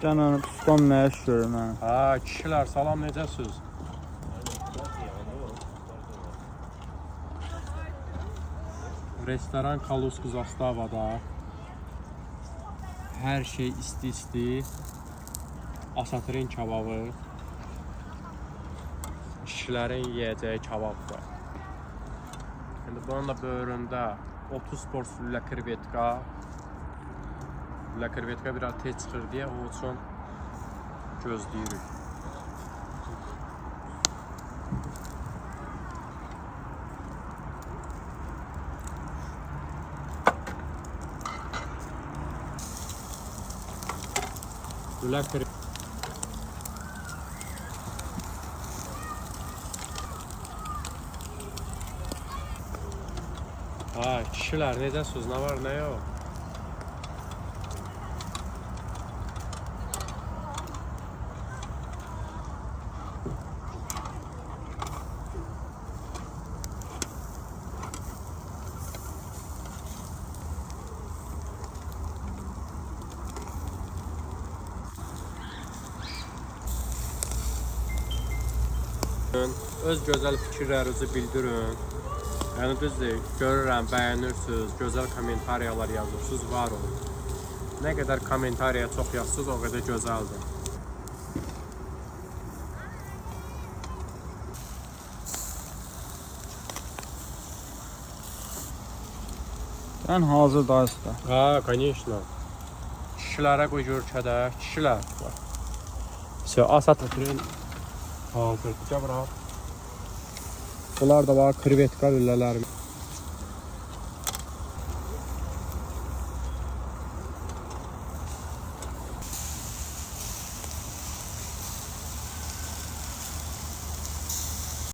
Canan Piston məşhur mən. Ha, kişilər, salam, necəsiz? Restoran Kalusk Zastavada. Hər şey isti-isti. Asatrin kebabı. Kişilərin yiyəcəyi kebabdır. Şimdi bunun da böyründə 30 porsiyon lülə krevetka. Lülə krevetka biraz tez çıxır deyə o üçün gözləyirik. Lülə krevetka. Ha, kişilər, necəsiz? Nə var, nə yox? Öz gözəl fikirlərinizi bildirin. Yəni düzdür, görürəm, bəyənirsiniz, gözəl kommentariyalar yazırsınız, var olun. Nə qədər kommentariya çox yazsınız, o qədər gözəldir. Sən hazır dayısı. Ha, конечно. Kişilərə qoy görkədə, kişilər. Asat ötürün. Hazır, bura. Bunlar da var, krevetka lülələrimiz.